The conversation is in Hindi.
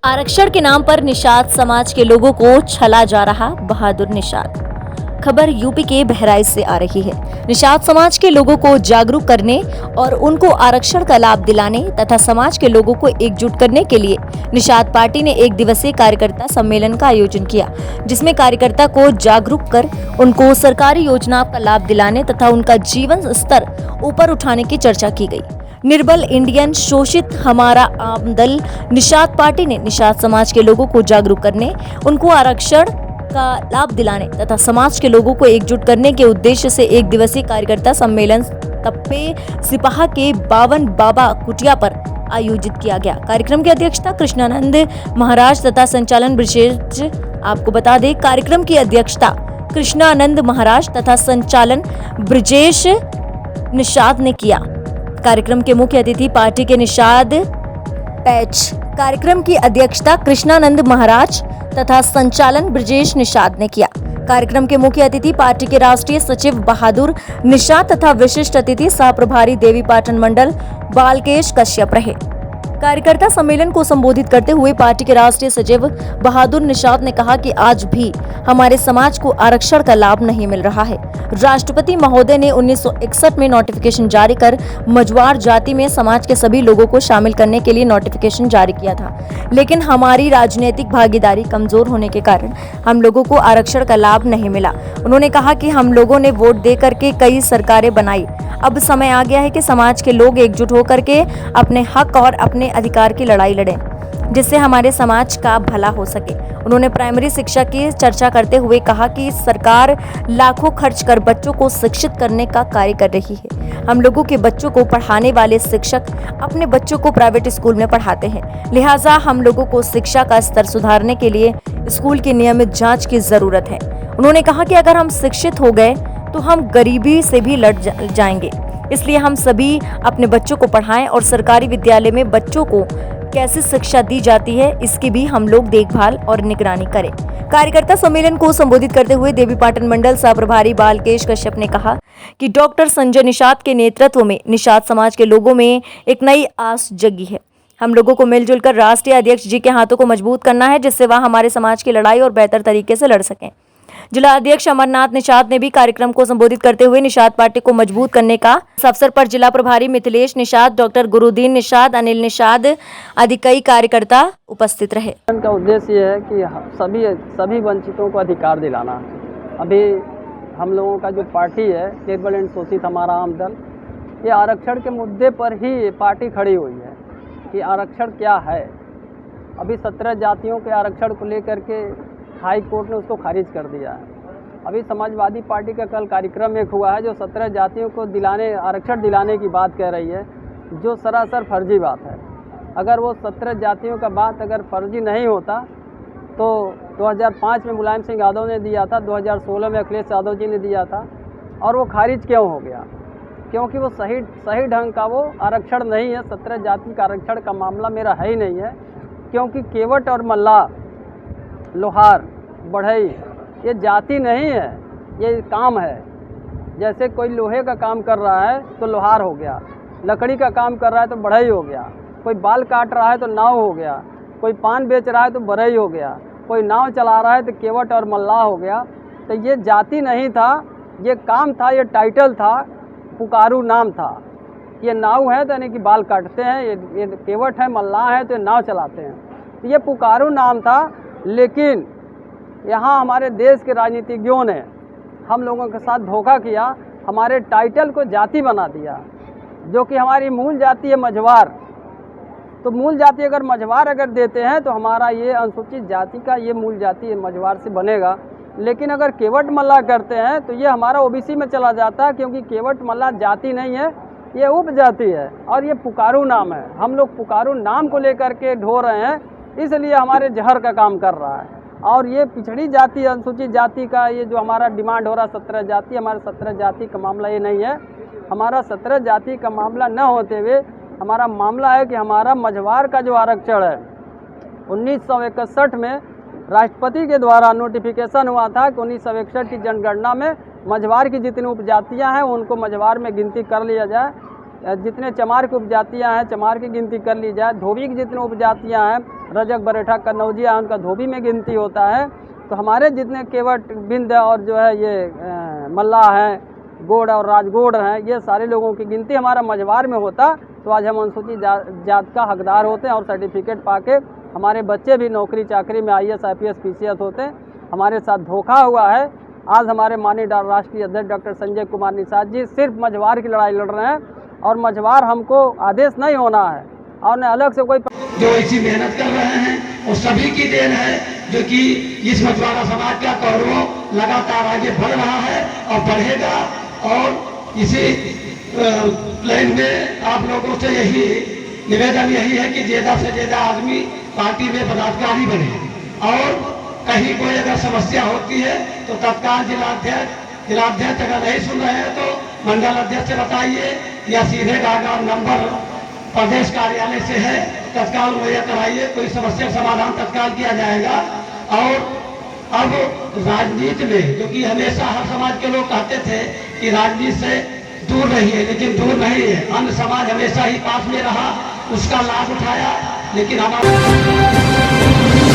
आरक्षण के नाम पर निषाद समाज के लोगों को छला जा रहा बहादुर निषाद। खबर यूपी के बहराइच से आ रही है। निषाद समाज के लोगों को जागरूक करने और उनको आरक्षण का लाभ दिलाने तथा समाज के लोगों को एकजुट करने के लिए निषाद पार्टी ने एक दिवसीय कार्यकर्ता सम्मेलन का आयोजन किया, जिसमें कार्यकर्ता को जागरूक कर उनको सरकारी योजना का लाभ दिलाने तथा उनका जीवन स्तर ऊपर उठाने की चर्चा की गई। निर्बल इंडियन शोषित हमारा आम दल निषाद पार्टी ने निषाद समाज के लोगों को जागरूक करने, उनको आरक्षण का लाभ दिलाने तथा समाज के लोगों को एकजुट करने के उद्देश्य से एक दिवसीय कार्यकर्ता सम्मेलन तप्पे सिपाहा के 52 बाबा कुटिया पर आयोजित किया गया। कार्यक्रम की अध्यक्षता कृष्णानंद महाराज तथा संचालन ब्रिजेश, आपको बता दें कार्यक्रम की अध्यक्षता कृष्णानंद महाराज तथा संचालन ब्रिजेश निषाद ने किया। कार्यक्रम के मुख्य अतिथि पार्टी के निषाद पैच, कार्यक्रम की अध्यक्षता कृष्णानंद महाराज तथा संचालन ब्रिजेश निषाद ने किया। कार्यक्रम के मुख्य अतिथि पार्टी के राष्ट्रीय सचिव बहादुर निषाद तथा विशिष्ट अतिथि सह प्रभारी देवी पाटन मंडल बालकेश कश्यप रहे। कार्यकर्ता सम्मेलन को संबोधित करते हुए पार्टी के राष्ट्रीय सचिव बहादुर निषाद ने कहा कि आज भी हमारे समाज को आरक्षण का लाभ नहीं मिल रहा है। राष्ट्रपति महोदय ने 1961 में नोटिफिकेशन जारी कर मझवार जाति में समाज के सभी लोगों को शामिल करने के लिए नोटिफिकेशन जारी किया था, लेकिन हमारी राजनीतिक भागीदारी कमजोर होने के कारण हम लोगों को आरक्षण का लाभ नहीं मिला। उन्होंने कहा कि हम लोगों ने वोट दे करके कई सरकारें बनाई, अब समय आ गया है कि समाज के लोग एकजुट होकर के अपने हक और अपने अधिकार की लड़ाई लड़ें, जिससे हमारे समाज का भला हो सके। उन्होंने प्राइमरी शिक्षा की चर्चा करते हुए कहा कि सरकार लाखों खर्च कर बच्चों को शिक्षित करने का कार्य कर रही है। हम लोगों के बच्चों को पढ़ाने वाले शिक्षक अपने बच्चों को प्राइवेट स्कूल में पढ़ाते हैं, लिहाजा हम लोगों को शिक्षा का स्तर सुधारने के लिए स्कूल की नियमित जांच की जरूरत है। उन्होंने कहा कि अगर हम शिक्षित हो गए तो हम गरीबी से भी लड़ जाएंगे, इसलिए हम सभी अपने बच्चों को पढ़ाएं और सरकारी विद्यालय में बच्चों को कैसे शिक्षा दी जाती है इसकी भी हम लोग देखभाल और निगरानी करें। कार्यकर्ता सम्मेलन को संबोधित करते हुए देवी पाटन मंडल सह प्रभारी बालकेश कश्यप ने कहा कि डॉक्टर संजय निषाद के नेतृत्व में निषाद समाज के लोगों में एक नई आस जगी है। हम लोगों को मिलजुल कर राष्ट्रीय अध्यक्ष जी के हाथों को मजबूत करना है, जिससे वह हमारे समाज की लड़ाई और बेहतर तरीके से लड़ सकें। जिला अध्यक्ष अमरनाथ निषाद ने भी कार्यक्रम को संबोधित करते हुए निषाद पार्टी को मजबूत करने का इस अवसर पर जिला प्रभारी मिथिलेश निषाद, डॉक्टर गुरुदीन निषाद, अनिल निषाद आदि कई कार्यकर्ता उपस्थित रहे। का उद्देश्य ये है कि सभी वंचितों को अधिकार दिलाना। अभी हम लोगों का जो पार्टी है निर्बल एंड शोषित हमारा आम दल, ये आरक्षण के मुद्दे पर ही पार्टी खड़ी हुई है कि आरक्षण क्या है। अभी 17 जातियों के आरक्षण को लेकर के हाई कोर्ट ने उसको खारिज कर दिया है। अभी समाजवादी पार्टी का कल कार्यक्रम एक हुआ है जो 17 जातियों को आरक्षण दिलाने की बात कह रही है, जो सरासर फर्जी बात है। अगर वो 17 जातियों का बात अगर फर्जी नहीं होता तो 2005 में मुलायम सिंह यादव ने दिया था, 2016 में अखिलेश यादव जी ने दिया था, और वो खारिज क्यों हो गया? क्योंकि वो सही ढंग का वो आरक्षण नहीं है। 17 जाति का आरक्षण का मामला मेरा है ही नहीं है, क्योंकि केवट और मल्लाह, लोहार, बढ़ई ये जाति नहीं है, ये काम है। जैसे कोई लोहे का काम कर रहा है तो लोहार हो गया, लकड़ी का काम कर रहा है तो बढ़ई हो गया, कोई बाल काट रहा है तो नाव हो गया, कोई पान बेच रहा है तो बरई हो गया, कोई नाव चला रहा है तो केवट और मल्लाह हो गया। तो ये जाति नहीं था, ये काम था, ये टाइटल था, पुकारू नाम था। ये नाव है तो यानी कि बाल काटते हैं, ये केवट है, मल्लाह है तो ये नाव चलाते हैं, तो ये पुकारू नाम था। लेकिन यहाँ हमारे देश के राजनीतिज्ञों ने हम लोगों के साथ धोखा किया, हमारे टाइटल को जाति बना दिया, जो कि हमारी मूल जाति है मझवार। तो मूल जाति अगर मझवार अगर देते हैं तो हमारा ये अनुसूचित जाति का ये मूल जाति मझवार से बनेगा। लेकिन अगर केवट मल्लाह करते हैं तो ये हमारा ओबीसी में चला जाता है, क्योंकि केवट मल्लाह जाति नहीं है, ये उपजाति है और ये पुकारू नाम है। हम लोग पुकारू नाम को लेकर के ढो रहे हैं, इसलिए हमारे जहर का काम कर रहा है। और ये पिछड़ी जाति, अनुसूचित जाति का ये जो हमारा डिमांड हो रहा है 17 जाति, हमारा 17 जाति का मामला ये नहीं है। हमारा 17 जाति का मामला न होते हुए हमारा मामला है कि हमारा मझवार का जो आरक्षण है 1961 में राष्ट्रपति के द्वारा नोटिफिकेशन हुआ था कि 1961 की जनगणना में मझवार की जितनी उपजातियां हैं उनको मझवार में गिनती कर लिया जाए। जितने चमार की उपजातियाँ हैं चमार की गिनती कर ली जाए, धोबी की जितने उपजातियाँ हैं रजक बरेठा कन्नौजिया उनका धोबी में गिनती होता है, तो हमारे जितने केवट बिंद और जो है ये मल्लाह हैं, गोड़ और राजगोड़ हैं, ये सारे लोगों की गिनती हमारा मझवार में होता तो आज हम अनुसूचित जात का हकदार होते हैं और सर्टिफिकेट पाके हमारे बच्चे भी नौकरी चाकरी में IAS IPS PCS होते हैं। हमारे साथ धोखा हुआ है। आज हमारे माननीय राष्ट्रीय अध्यक्ष डॉक्टर संजय कुमार निषाद जी सिर्फ मझवार की लड़ाई लड़ रहे हैं और मझवार हमको आदेश नहीं होना है और उन्हें अलग से कोई जो ऐसी मेहनत कर रहे हैं वो सभी की देन है, जो कि इस मछुआरा समाज का गौरव लगातार आगे बढ़ रहा है और बढ़ेगा। और इसी लाइन में आप लोगों से यही निवेदन यही है कि ज़्यादा से ज़्यादा आदमी पार्टी में पदाधिकारी बने और कहीं कोई अगर समस्या होती है तो तत्काल जिलाध्यक्ष अगर नहीं सुन रहे हैं तो मंडल अध्यक्ष से बताइए या सीधे गागा नंबर प्रदेश कार्यालय से है, तत्काल मुहैया कराइए, कोई समस्या समाधान तत्काल किया जाएगा। और अब राजनीति में जो कि हमेशा हर समाज के लोग कहते थे कि राजनीति से दूर रहिए, लेकिन दूर नहीं है। अन्य समाज हमेशा ही पास में रहा, उसका लाभ उठाया, लेकिन हमारा